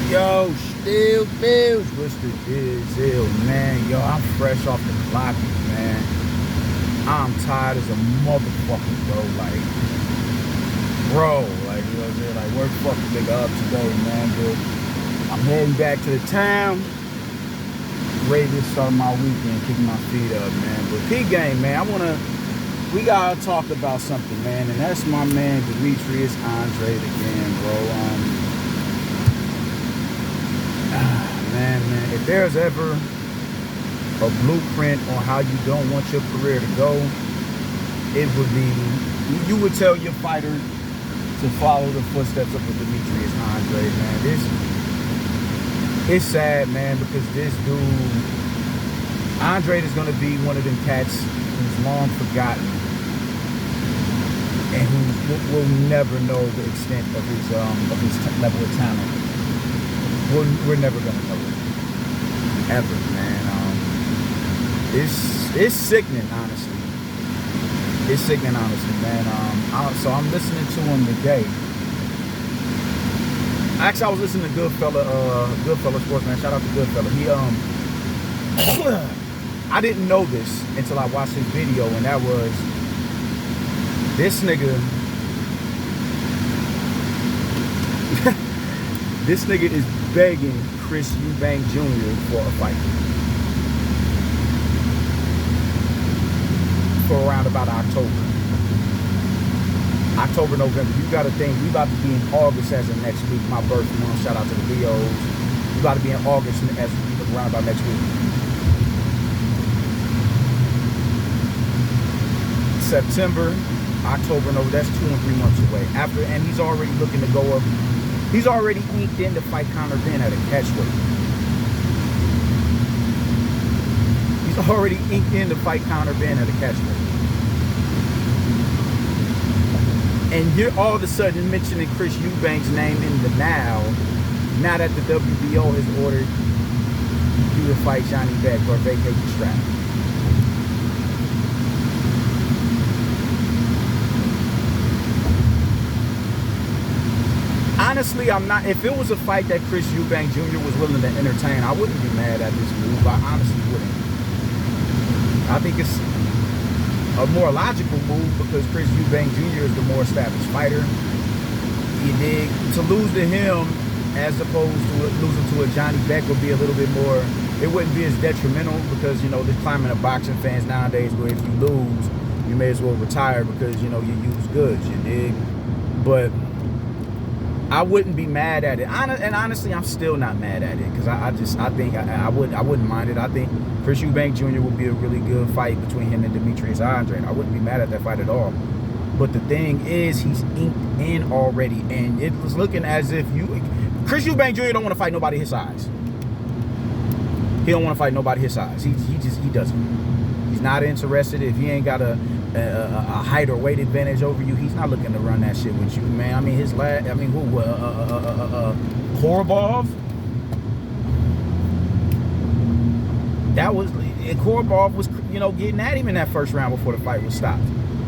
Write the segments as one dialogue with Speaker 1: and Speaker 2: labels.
Speaker 1: Yo, still feels what's the deal, man. Yo, I'm fresh off the clocking, man. I'm tired as a motherfucker, bro. Like, you know what I'm saying? Like, work fucking nigga up today, man. But I'm heading back to the town. Ready to start my weekend, kicking my feet up, man. But P-Game, man, we gotta talk about something, man. And that's my man, Demetrius Andrade again, bro. Man, if there's ever a blueprint on how you don't want your career to go, it would be, you would tell your fighter to follow the footsteps of Demetrius Andrade, man. It's sad, man, because this dude, Andrade is gonna be one of them cats who's long forgotten and who will never know the extent of his level of talent. We're never gonna know it, ever, man. It's sickening, honestly. It's sickening, honestly, man. So I'm listening to him today. Actually, I was listening to Goodfella Sportsman. Shout out to Goodfella. I didn't know this until I watched his video, and that was this nigga. This nigga is begging Chris Eubank Jr. for a fight for around about October, November. You gotta think, we about to be in August as of next week. My birth month. Shout out to the Leos. We about to be in August as around about next week. September, October, November. That's 2 and 3 months away. And he's already looking to go up. He's already inked in to fight Conor Benn at a catchweight. He's already inked in to fight Conor Benn at a catchweight. And you're all of a sudden mentioning Chris Eubank's name in the now that the WBO has ordered you to fight Johnny Beck or vacate the strap. Honestly, I'm not. If it was a fight that Chris Eubank Jr. was willing to entertain, I wouldn't be mad at this move. I honestly wouldn't. I think it's a more logical move because Chris Eubank Jr. is the more established fighter. You dig? To lose to him as opposed to losing to a Johnny Beck would be a little bit more. It wouldn't be as detrimental because, you know, the climate of boxing fans nowadays where if you lose, you may as well retire because, you know, you use goods. You dig? But I wouldn't be mad at it, and honestly, I'm still not mad at it because I think I wouldn't mind it. I think Chris Eubank Jr. would be a really good fight between him and Demetrius Andrade. I wouldn't be mad at that fight at all. But the thing is, he's inked in already, and it was looking as if Chris Eubank Jr. don't want to fight nobody his size. He don't want to fight nobody his size. He doesn't. He's not interested. If he ain't got a height or weight advantage over you, he's not looking to run that shit with you, man. I mean, Korobov? Korobov was, you know, getting at him in that first round before the fight was stopped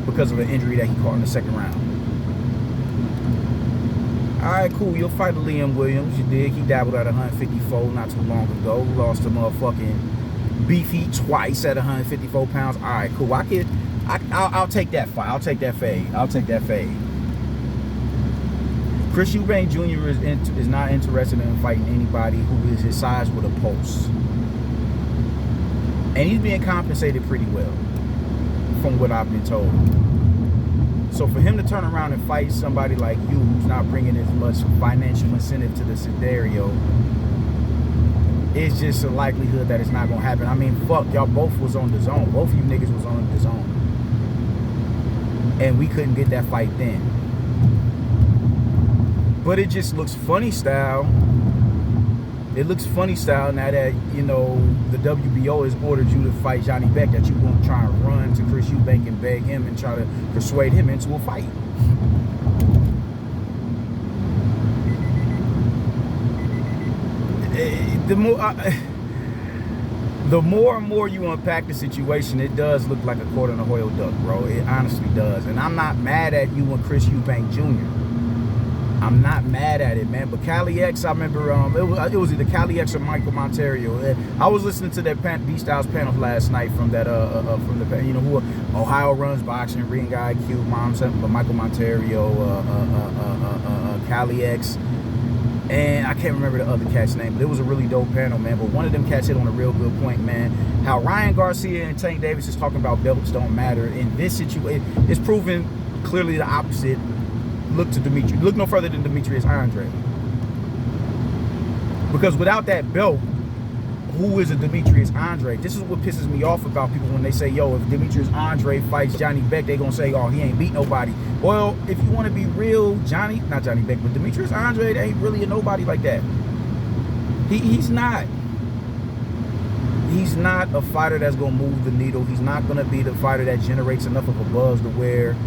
Speaker 1: because of an injury that he caught in the second round. All right, cool. You'll fight Liam Williams. You did. He dabbled at 154 not too long ago. Lost to motherfucking Beefy twice at 154 pounds. All right, cool. I'll take that fight. I'll take that fade. Chris Eubank Jr. is not interested in fighting anybody who is his size with a pulse. And he's being compensated pretty well, from what I've been told. So for him to turn around and fight somebody like you who's not bringing as much financial incentive to the scenario, it's just a likelihood that it's not going to happen. I mean, fuck, y'all both was on the zone. Both of you niggas was on the zone. And we couldn't get that fight then. But it just looks funny style. It looks funny style now that, you know, the WBO has ordered you to fight Johnny Beck, that you won't try and run to Chris Eubank and beg him and try to persuade him into a fight. The more and more you unpack the situation, it does look like a quarter in a Hoyle duck, bro. It honestly does. And I'm not mad at you and Chris Eubank Jr. I'm not mad at it, man. But Cali X, I remember it was either Cali X or Michael Monterio. I was listening to that D Styles panel last night from that from the who Ohio runs boxing, ring guy, Q, Michael Monterio, Cali X, and I can't remember the other cat's name, but it was a really dope panel, man. But one of them cats hit on a real good point, man. How Ryan Garcia and Tank Davis is talking about belts don't matter in this situation. It's proven clearly the opposite. Look to Dimitri. Look no further than Demetrius Andrade. Because without that belt, who is a Demetrius Andrade? This is what pisses me off about people when they say, yo, if Demetrius Andrade fights Johnny Beck, they gonna say, oh, he ain't beat nobody. Well, if you want to be real, not Johnny Beck, but Demetrius Andrade ain't really a nobody like that. He's not. He's not a fighter that's gonna move the needle. He's not gonna be the fighter that generates enough of a buzz to where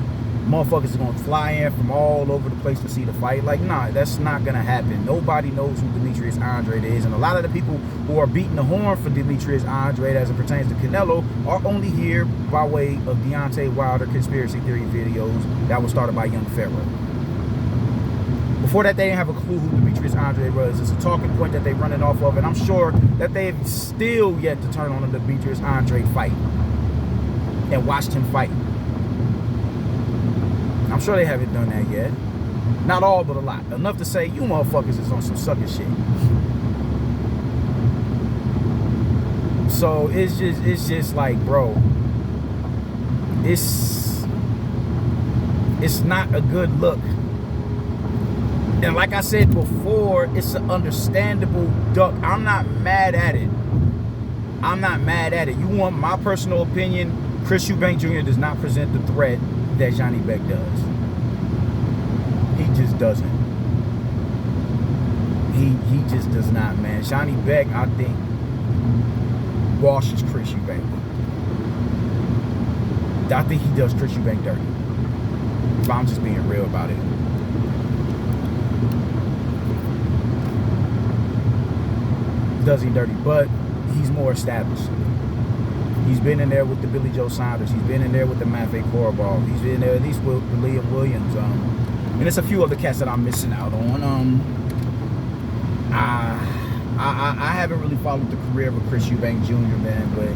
Speaker 1: motherfuckers are gonna fly in from all over the place to see the fight. Like, nah, that's not gonna happen. Nobody knows who Demetrius Andrade is, and a lot of the people who are beating the horn for Demetrius Andrade as it pertains to Canelo are only here by way of Deontay Wilder conspiracy theory videos that was started by Young Pharaoh. Before that, they didn't have a clue who Demetrius Andrade was. It's a talking point that they're running off of, and I'm sure that they have still yet to turn on the Demetrius Andrade fight and watched him fight. I'm sure they haven't done that yet. Not all, but a lot. Enough to say, you motherfuckers is on some sucker shit. So it's just like, bro, it's not a good look. And like I said before, it's an understandable duck. I'm not mad at it. I'm not mad at it. You want my personal opinion? Chris Eubank Jr. does not present the threat that Johnny Beck does. He just doesn't. He just does not, man. Johnny Beck, I think, washes Chris Eubank. I think he does Chris Eubank dirty. If I'm just being real about it. Does he dirty, but he's more established. He's been in there with the Billy Joe Saunders. He's been in there with the Maffei Corrball. He's been there at least with Liam Williams. And there's a few other cats that I'm missing out on. I haven't really followed the career of Chris Eubank Jr., man, but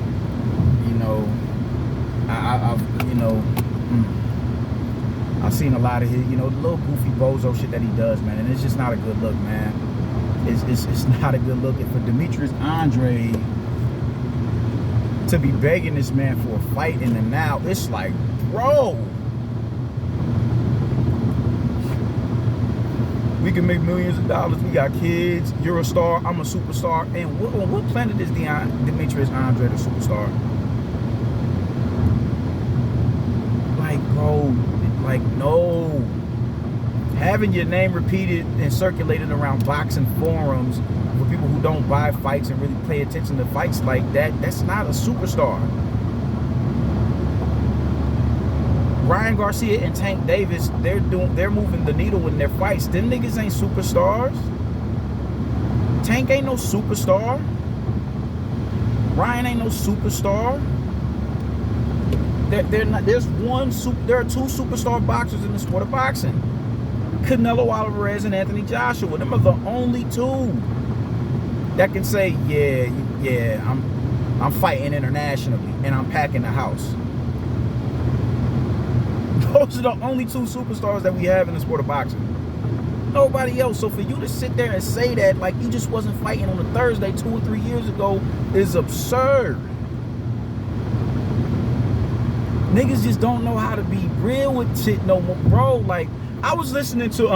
Speaker 1: I've seen a lot of his, the little goofy bozo shit that he does, man, and it's just not a good look, man. It's not a good look. And for Demetrius Andrade to be begging this man for a fight in the now, it's like, bro, we can make millions of dollars. We got kids. You're a star. I'm a superstar. And on what planet is Demetrius Andrade a superstar? Like, bro, like, no. Having your name repeated and circulated around boxing forums for people who don't buy fights and really pay attention to fights like that, that's not a superstar. Ryan Garcia and Tank Davis, they're moving the needle in their fights. Them niggas ain't superstars. Tank ain't no superstar. Ryan ain't no superstar. There are two superstar boxers in the sport of boxing. Canelo Alvarez and Anthony Joshua. Them are the only two that can say, yeah, I'm fighting internationally and I'm packing the house. Those are the only two superstars that we have in the sport of boxing. Nobody else. So for you to sit there and say that like you just wasn't fighting on a Thursday 2 or 3 years ago is absurd. Niggas just don't know how to be real with shit no more, bro. Like, I was listening to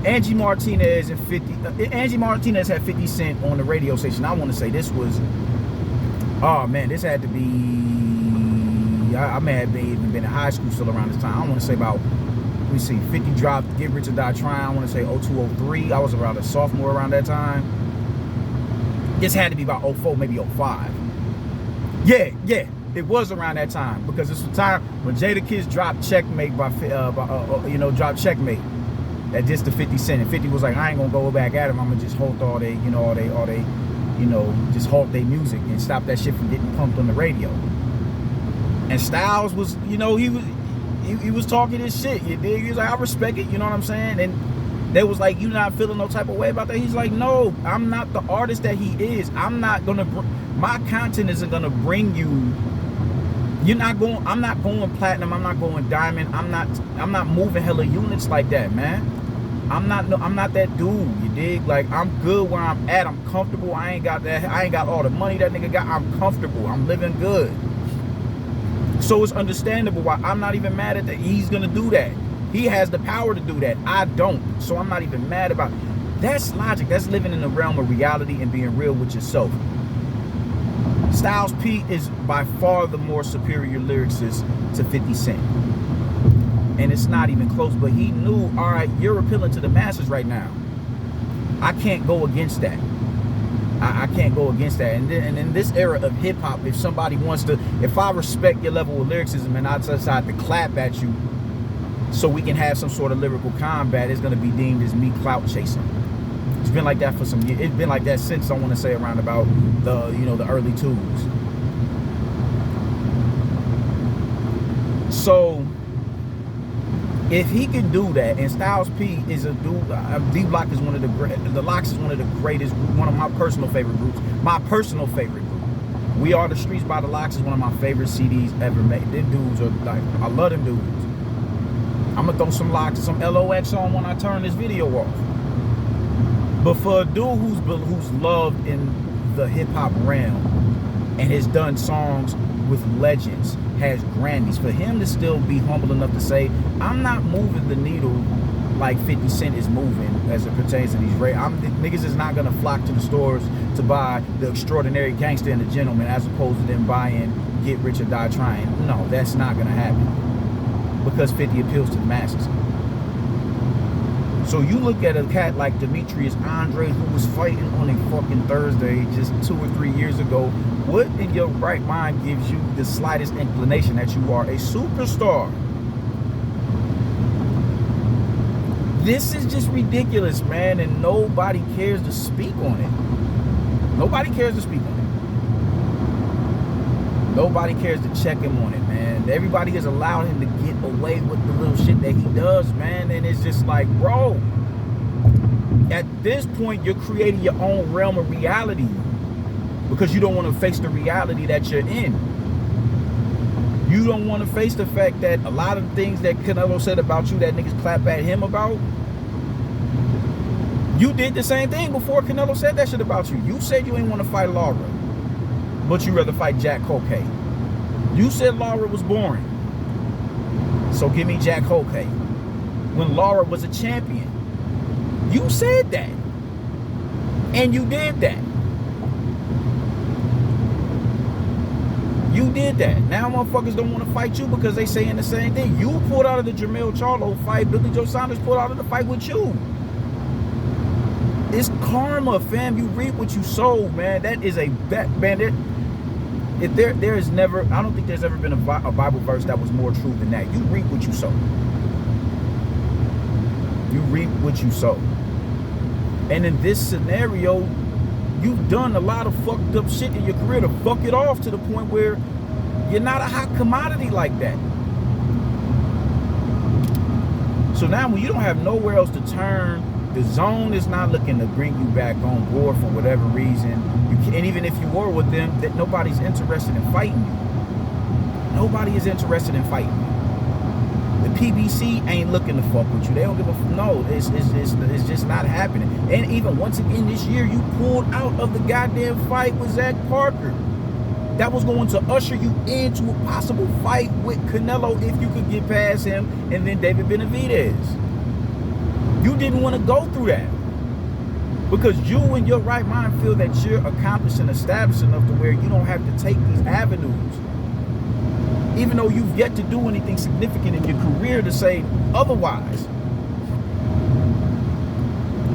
Speaker 1: Angie Martinez and 50. Angie Martinez had 50 Cent on the radio station. I want to say this was, oh man, this had to be. I may have even been in high school still around this time. I want to say about, let me see, 50 dropped Get Rich or Die Trying. I want to say 02, 03. I was around a sophomore around that time. This had to be about 04, maybe 05. Yeah. It was around that time because it's the time when Jada Kiss dropped Checkmate dropped Checkmate at just the 50 Cent, and 50 was like, I ain't gonna go back at him. I'm gonna just halt all they, just halt their music and stop that shit from getting pumped on the radio. And Styles was, he he was talking his shit. You dig? He was like, I respect it. You know what I'm saying? And they was like, you not feeling no type of way about that? He's like, no, I'm not the artist that he is. I'm not gonna. My content isn't gonna bring you. You're not going. I'm not going platinum. I'm not going diamond. I'm not moving hella units like that, man. I'm not that dude. You dig? Like, I'm good where I'm at. I'm comfortable. I ain't got all the money that nigga got. I'm comfortable. I'm living good. So it's understandable why I'm not even mad at that. He's gonna do that. He has the power to do that. I don't. So I'm not even mad about it. That's logic. That's living in the realm of reality and being real with yourself. Styles P is by far the more superior lyricist to 50 Cent. And it's not even close, but he knew, all right, you're appealing to the masses right now. I can't go against that. I can't go against that. And in this era of hip hop, if somebody wants to, if I respect your level of lyricism and I decide to clap at you so we can have some sort of lyrical combat, it's going to be deemed as me clout chasing. It's been like that for some years. It's been like that since, I want to say, around about the, you know, the early 2000s. So if he can do that, and Styles P is a dude, D-Block is one of the Locks is one of the greatest, one of my personal favorite groups. My personal favorite group. We Are the Streets by the Locks is one of my favorite CDs ever made. Them dudes are like, I love them dudes. I'm gonna throw some Locks and some LOX on when I turn this video off. But for a dude who's loved in the hip hop realm and has done songs with legends, has Grammys, for him to still be humble enough to say, I'm not moving the needle like 50 Cent is moving as it pertains to these niggas is not gonna flock to the stores to buy The Extraordinary Gangster and the Gentleman as opposed to them buying Get Rich or Die Trying. No, that's not gonna happen because 50 appeals to the masses. So you look at a cat like Demetrius Andrade, who was fighting on a fucking Thursday just 2 or 3 years ago. What in your right mind gives you the slightest inclination that you are a superstar? This is just ridiculous, man, and nobody cares to speak on it. Nobody cares to speak on it. Nobody cares to check him on it, man. Everybody has allowed him to get away with the little shit that he does, man, and it's just like, bro, at this point, you're creating your own realm of reality because you don't want to face the reality that you're in. You don't want to face the fact that a lot of the things that Canelo said about you that niggas clap at him about, you did the same thing before Canelo said that shit about you. You said you ain't want to fight Laura, but you rather fight Jack Coquet. You said Laura was boring, so give me Jack Coquet. When Laura was a champion, you said that, and you did that. You did that. Now motherfuckers don't want to fight you because they saying the same thing. You pulled out of the Jermell Charlo fight. Billy Joe Saunders pulled out of the fight with you. It's karma, fam. You reap what you sow, man. That is a bet, man. There is never, I don't think there's ever been a Bible verse that was more true than that. You reap what you sow. You reap what you sow. And in this scenario, you've done a lot of fucked up shit in your career to fuck it off to the point where you're not a hot commodity like that. So now when you don't have nowhere else to turn, the zone is not looking to bring you back on board for whatever reason. And even if you were with them, that nobody's interested in fighting you. Nobody is interested in fighting you. The PBC ain't looking to fuck with you. They don't give a no. It's just not happening. And even once again this year, you pulled out of the goddamn fight with Zach Parker. That was going to usher you into a possible fight with Canelo if you could get past him, and then David Benavidez. You didn't want to go through that because you in your right mind feel that you're accomplished and established enough to where you don't have to take these avenues. Even though you've yet to do anything significant in your career to say otherwise.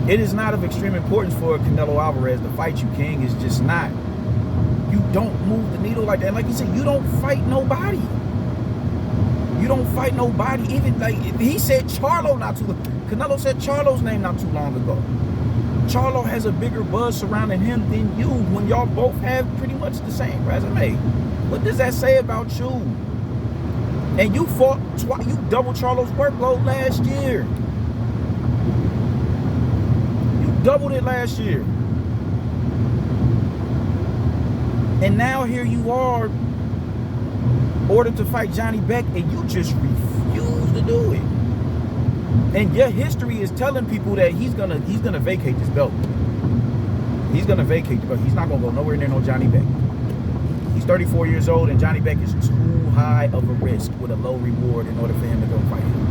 Speaker 1: It is not of extreme importance for Canelo Alvarez to fight you, King. It's just not. You don't move the needle like that. Like you said, you don't fight nobody. You don't fight nobody. Even like he said Charlo not too long. Canelo said Charlo's name not too long ago. Charlo has a bigger buzz surrounding him than you when y'all both have pretty much the same resume. What does that say about you? And you fought twice. You doubled Charlo's workload last year. You doubled it last year. And now here you are, ordered to fight Johnny Beck, and you just refuse to do it. And your history is telling people that he's gonna vacate this belt. He's gonna vacate the belt. He's not gonna go nowhere near no Johnny Beck. He's 34 years old, and Johnny Beck is too high of a risk with a low reward in order for him to go fight him.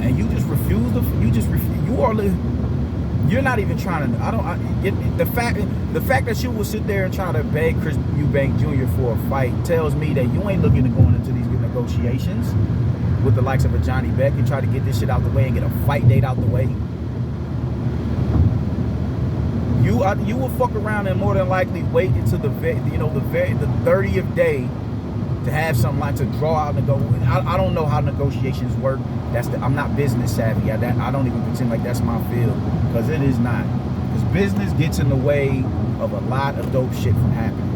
Speaker 1: And you just refuse to. You're not even trying to. The fact that you will sit there and try to beg Chris Eubank Jr. for a fight tells me that you ain't looking to go into these negotiations with the likes of a Johnny Beck and try to get this shit out the way and get a fight date out the way. You will fuck around and more than likely wait until the 30th day to have something like to draw out and go. I don't know how negotiations work. I'm not business savvy. I don't even pretend like that's my field, because it is not. Because business gets in the way of a lot of dope shit from happening.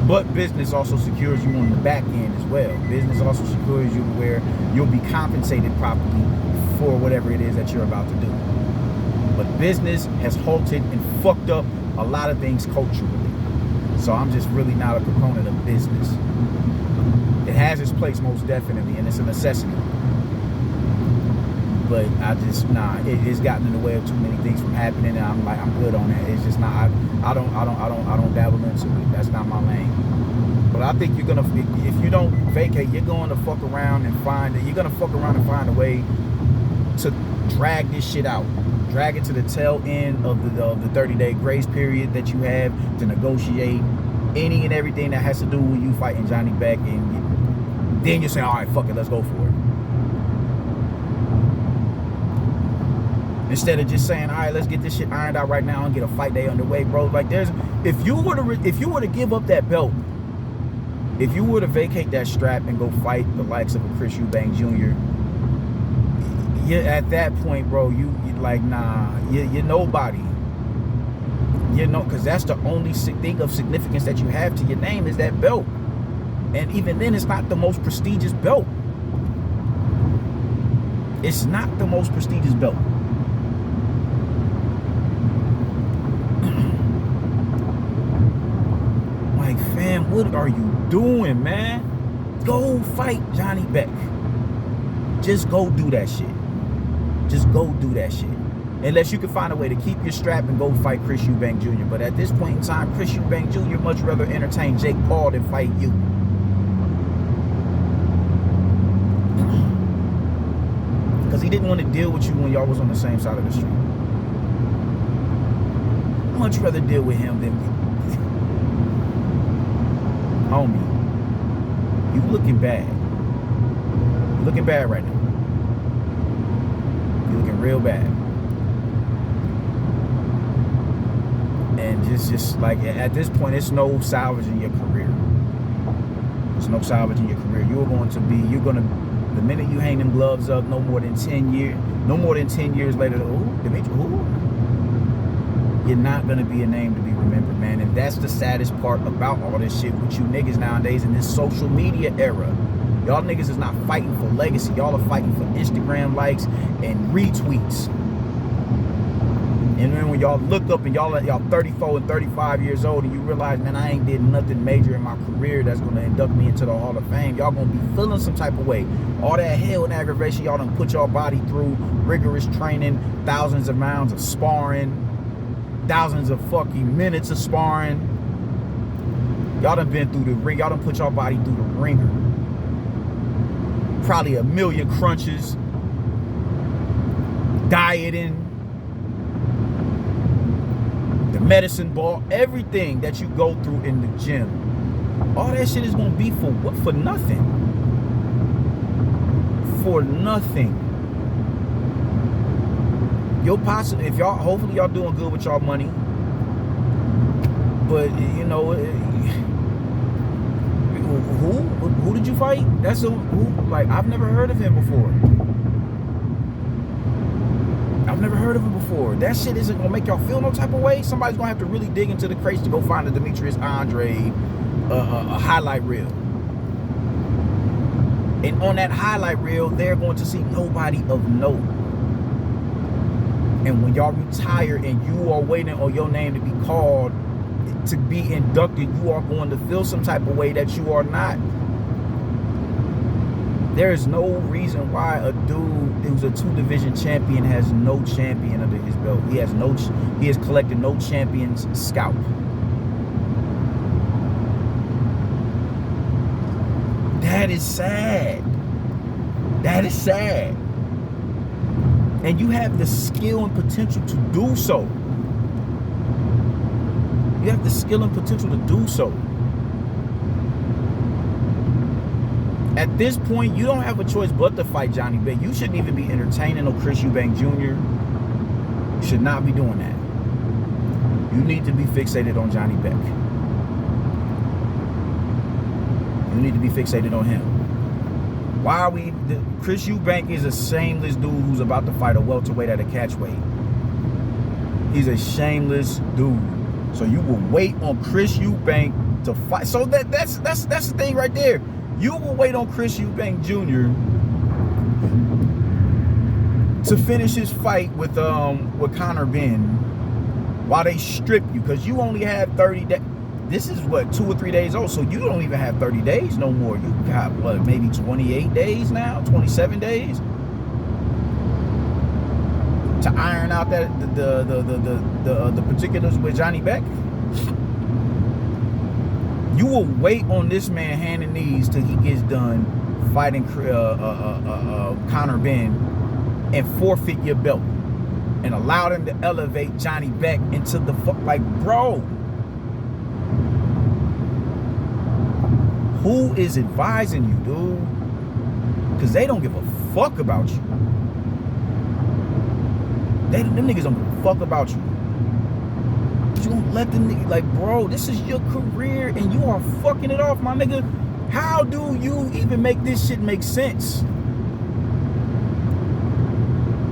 Speaker 1: But business also secures you on the back end as well. Business also secures you to where you'll be compensated properly for whatever it is that you're about to do. But business has halted and fucked up a lot of things culturally. So I'm just really not a proponent of business. It has its place most definitely, and it's a necessity. But it's gotten in the way of too many things from happening, and I'm good on that. It's just not. I don't dabble into it. That's not my lane. But I think if you don't vacate, you're going to fuck around and find a way to drag this shit out. Drag it to the tail end of the 30-day grace period that you have to negotiate any and everything that has to do with you fighting Johnny Beck, and then you say, all right, fuck it, let's go for it. Instead of just saying, all right, let's get this shit ironed out right now and get a fight day underway, bro. Like, if you were to give up that belt, if you were to vacate that strap and go fight the likes of a Chris Eubank Jr., at that point, bro, you're nobody. Because that's the only thing of significance that you have to your name is that belt. And even then, it's not the most prestigious belt. It's not the most prestigious belt. Like, fam, what are you doing, man? Go fight Johnny Beck. Just go do that shit. Just go do that shit. Unless you can find a way to keep your strap and go fight Chris Eubank Jr. But at this point in time, Chris Eubank Jr. much rather entertain Jake Paul than fight you. Because he didn't want to deal with you when y'all was on the same side of the street. Much rather deal with him than me. Homie, you looking bad. You looking bad right now. You looking real bad. And just like at this point, it's no salvaging your career. There's no salvaging your career. The minute you hang them gloves up, no more than 10 years later, Dimitri, you're not gonna be a name to be remembered, man. And that's the saddest part about all this shit with you niggas nowadays in this social media era. Y'all niggas is not fighting for legacy. Y'all are fighting for Instagram likes and retweets. And then when y'all look up and y'all 34 and 35 years old and you realize, man, I ain't did nothing major in my career that's gonna induct me into the Hall of Fame, y'all gonna be feeling some type of way. All that hell and aggravation y'all done put your body through, rigorous training, thousands of rounds of sparring, thousands of fucking minutes of sparring. Y'all done been through the ring. Y'all done put your body through the ringer. Probably a million crunches, dieting, the medicine ball, everything that you go through in the gym. All that shit is gonna be for what? For nothing. For nothing. Hopefully y'all doing good with y'all money. But who did you fight? I've never heard of him before. I've never heard of him before. That shit isn't gonna make y'all feel no type of way. Somebody's gonna have to really dig into the crates to go find the Demetrius Andrade a highlight reel. And on that highlight reel, they're going to see nobody of note. And when y'all retire and you are waiting on your name to be called, to be inducted, you are going to feel some type of way that you are not. There is no reason why a dude who's a 2-division champion has no champion under his belt. He has collected no champion's scalp. That is sad. That is sad. And you have the skill and potential to do so. You have the skill and potential to do so. At this point, you don't have a choice but to fight Johnny Beck. You shouldn't even be entertaining no Chris Eubank Jr. You should not be doing that. You need to be fixated on Johnny Beck. You need to be fixated on him. Why are we? Chris Eubank is a shameless dude who's about to fight a welterweight at a catchweight. He's a shameless dude. So you will wait on Chris Eubank to fight. So that's the thing right there. You will wait on Chris Eubank Jr. to finish his fight with Conor Ben while they strip you, because you only have 30 days. This is what, 2 or 3 days old, so you don't even have 30 days no more. You got what, maybe 28 days now, 27 days to iron out that the particulars with Johnny Beck. You will wait on this man hand and knees till he gets done fighting Conor Ben and forfeit your belt and allow them to elevate Johnny Beck into the like, bro. Who is advising you, dude? Because they don't give a fuck about you. Them niggas don't give a fuck about you. You don't let them niggas, like, bro, this is your career and you are fucking it off, my nigga. How do you even make this shit make sense?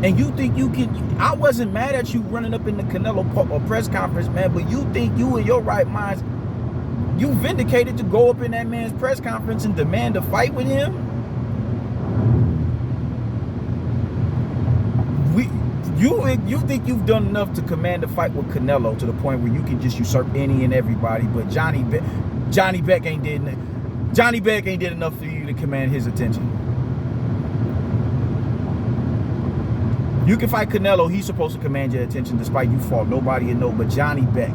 Speaker 1: And you think you can, I wasn't mad at you running up in the Canelo press conference, man, but you think you in your right minds, you vindicated to go up in that man's press conference and demand a fight with him? You think you've done enough to command a fight with Canelo to the point where you can just usurp any and everybody, but Johnny Beck ain't did enough for you to command his attention. You can fight Canelo, he's supposed to command your attention despite you fought nobody you know, but Johnny Beck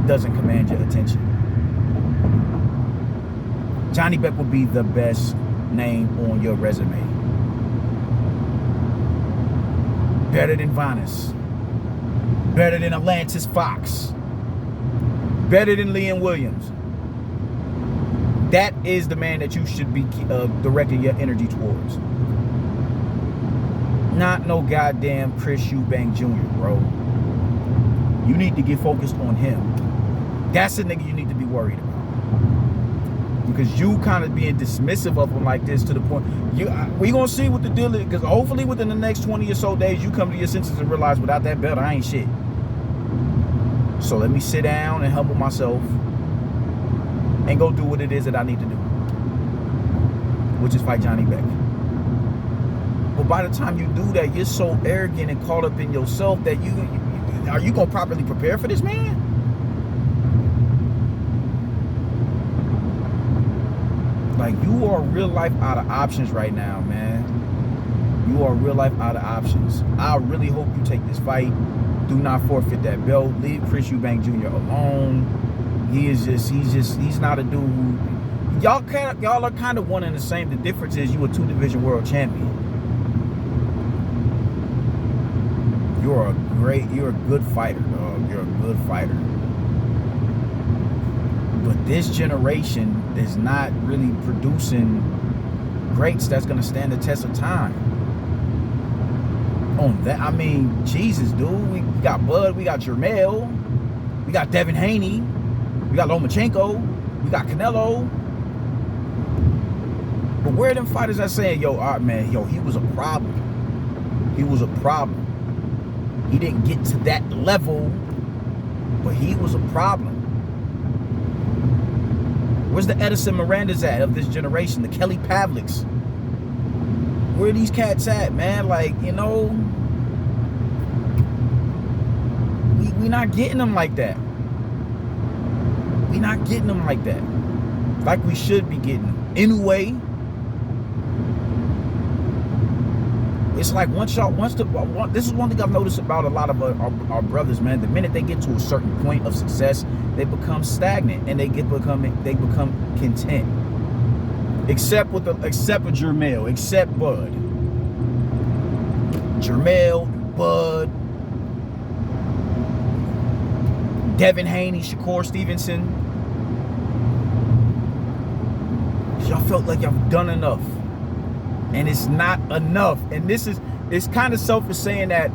Speaker 1: doesn't command your attention. Johnny Beck will be the best name on your resume. Better than Vanis. Better than Atlantis Fox. Better than Liam Williams. That is the man that you should be directing your energy towards. Not no goddamn Chris Eubank Jr., bro. You need to get focused on him. That's the nigga you need to be worried about. Because you kind of being dismissive of him like this to the point, we gonna see what the deal is, because hopefully within the next 20 or so days, you come to your senses and realize without that belt, I ain't shit. So let me sit down and humble myself and go do what it is that I need to do, which is fight Johnny Beck. But by the time you do that, you're so arrogant and caught up in yourself that are you gonna properly prepare for this man? Like, you are real life out of options right now, man. You are real life out of options. I really hope you take this fight. Do not forfeit that belt. Leave Chris Eubank Jr. alone. He's not a dude who, y'all are kind of one and the same. The difference is you a 2-division world champion. You're a good fighter, dog. You're a good fighter. But this generation is not really producing greats that's going to stand the test of time. On that, I mean, Jesus, dude. We got Bud, we got Jermell, we got Devin Haney, we got Lomachenko, we got Canelo. But where are them fighters that saying, yo, all right, man, yo, he was a problem? He was a problem. He didn't get to that level, but he was a problem. Where's the Edison Mirandas at of this generation? The Kelly Pavliks? Where are these cats at, man? Like, you know, we not getting them like that. We not getting them like that. Like we should be getting them. Anyway, it's like this is one thing I've noticed about a lot of our brothers, man. The minute they get to a certain point of success, they become stagnant and they become content. Except with Jermel, except Bud. Jermel, Bud, Devin Haney, Shakur Stevenson. Y'all felt like y'all done enough. And it's not enough. And it's kind of selfish saying that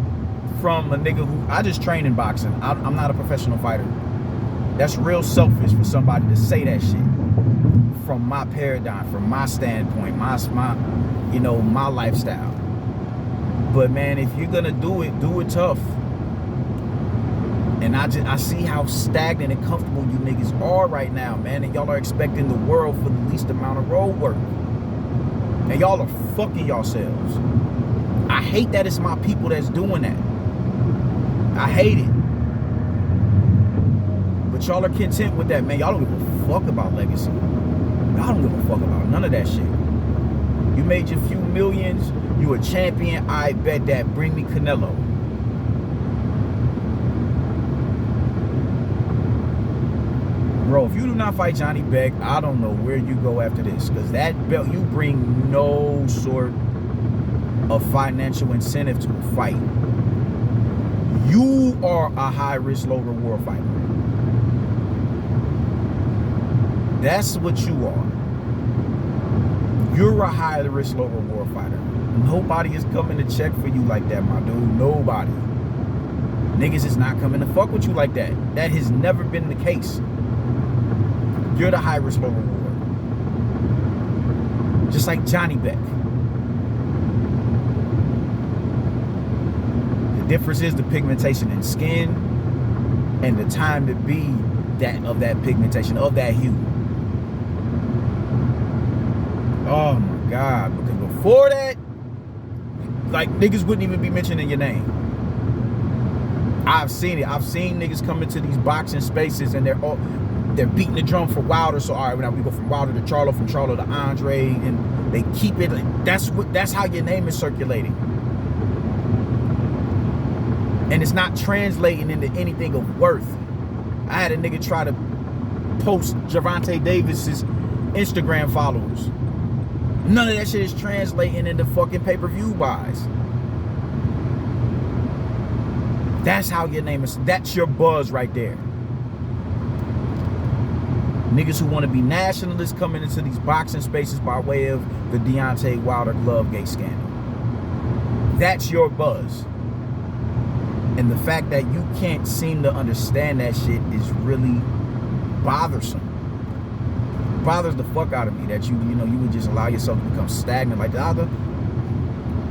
Speaker 1: from a nigga who, I just train in boxing. I'm not a professional fighter. That's real selfish for somebody to say that shit. From my paradigm, from my standpoint, my lifestyle. But man, if you're gonna do it tough. And I see how stagnant and comfortable you niggas are right now, man. And y'all are expecting the world for the least amount of road work. And y'all are fucking yourselves. I hate that it's my people that's doing that. I hate it. But y'all are content with that, man. Y'all don't give a fuck about legacy. Y'all don't give a fuck about none of that shit. You made your few millions. You a champion. I bet that. Bring me Canelo. Bro, if you do not fight Johnny Beck, I don't know where you go after this. Because that belt, you bring no sort of financial incentive to a fight. You are a high-risk, low-reward fighter. That's what you are. You're a high-risk, low-reward fighter. Nobody is coming to check for you like that, my dude. Nobody. Niggas is not coming to fuck with you like that. That has never been the case. You're the high risk, low reward. Just like Johnny Beck. The difference is the pigmentation in skin and the time to be of that pigmentation, of that hue. Oh my God. Because before that, like, niggas wouldn't even be mentioning your name. I've seen it. I've seen niggas come into these boxing spaces and they're beating the drum for Wilder. So all right, now we go from Wilder to Charlo, from Charlo to Andre, and they keep it. That's how your name is circulating, and it's not translating into anything of worth. I had a nigga try to post Gervonta Davis's Instagram followers. None of that shit is translating into fucking pay-per-view buys. That's how your name is. That's your buzz right there. Niggas who want to be nationalists coming into these boxing spaces by way of the Deontay Wilder Glovegate scandal. That's your buzz. And the fact that you can't seem to understand that shit is really bothersome. It bothers the fuck out of me that you would just allow yourself to become stagnant like the other.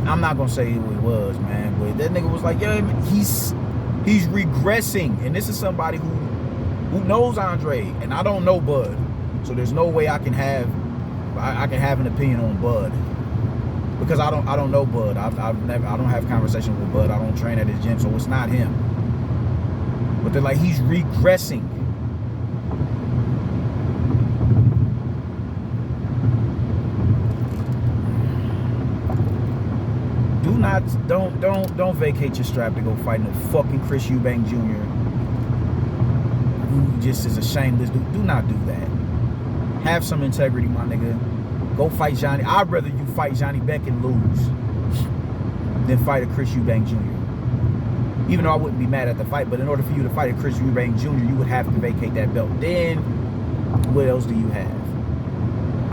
Speaker 1: I'm not gonna say who it was, man, but that nigga was like, yeah, he's regressing. And this is somebody who knows Andre, and I don't know Bud, so there's no way I can have an opinion on Bud, because I don't know Bud. I don't have conversations with Bud. I don't train at his gym, so it's not him. But they're like, he's regressing. Don't vacate your strap to go fight no fucking Chris Eubank Jr. who just is a shameless dude. Do not do that. Have some integrity, my nigga. Go fight Johnny. I'd rather you fight Johnny Beck and lose than fight a Chris Eubank Jr. Even though I wouldn't be mad at the fight, but in order for you to fight a Chris Eubank Jr., you would have to vacate that belt. Then, what else do you have?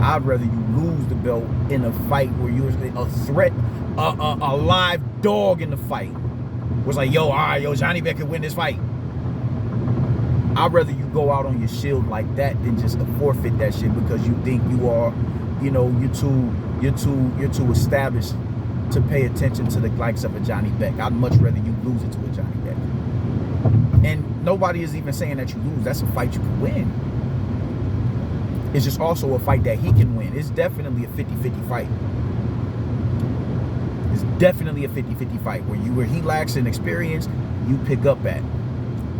Speaker 1: I'd rather you lose the belt in a fight where you're a threat, a live dog in the fight. Was like, yo, all right, Johnny Beck could win this fight. I'd rather you go out on your shield like that than just to forfeit that shit because you think you are, you're too established to pay attention to the likes of a Johnny Beck. I'd much rather you lose it to a Johnny Beck. And nobody is even saying that you lose. That's a fight you can win. It's just also a fight that he can win. It's definitely a 50-50 fight. It's definitely a 50-50 fight where he lacks in experience, you pick up at.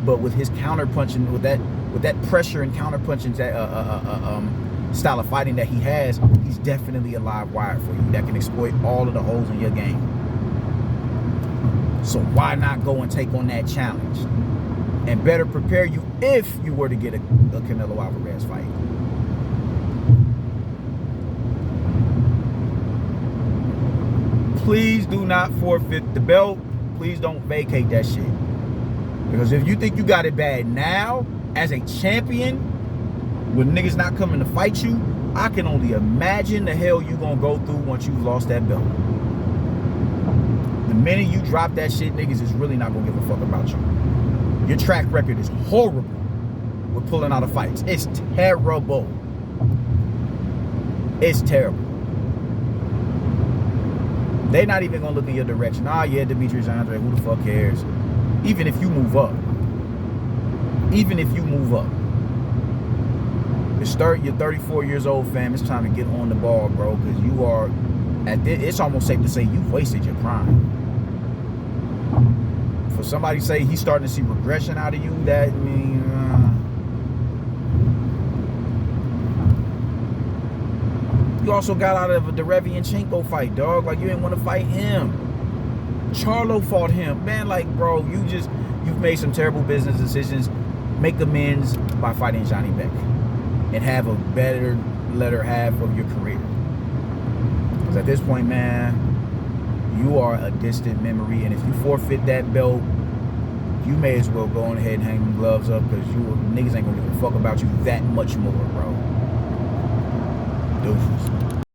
Speaker 1: But with his counter punching, with that pressure and counter punching style of fighting that he has, he's definitely a live wire for you that can exploit all of the holes in your game. So why not go and take on that challenge and better prepare you if you were to get a Canelo Alvarez fight? Please do not forfeit the belt. Please don't vacate that shit. Because if you think you got it bad now, as a champion, with niggas not coming to fight you, I can only imagine the hell you gonna go through once you've lost that belt. The minute you drop that shit, niggas is really not gonna give a fuck about you. Your track record is horrible with pulling out of fights. It's terrible. It's terrible. They're not even gonna look in your direction. Ah, yeah, Demetrius Andrade, who the fuck cares? Even if you move up. Even if you move up. You're 34 years old, fam. It's time to get on the ball, bro, because you are, it's almost safe to say you've wasted your prime. For somebody to say he's starting to see regression out of you, that means... You also got out of a Derevianchenko fight, dog. Like, you didn't want to fight him. Charlo fought him. Man, like, bro, you've made some terrible business decisions. Make amends by fighting Johnny Beck and have a better latter half of your career. Because at this point, man, you are a distant memory. And if you forfeit that belt, you may as well go on ahead and hang them gloves up, because niggas ain't gonna give a fuck about you that much more, bro. Deuces.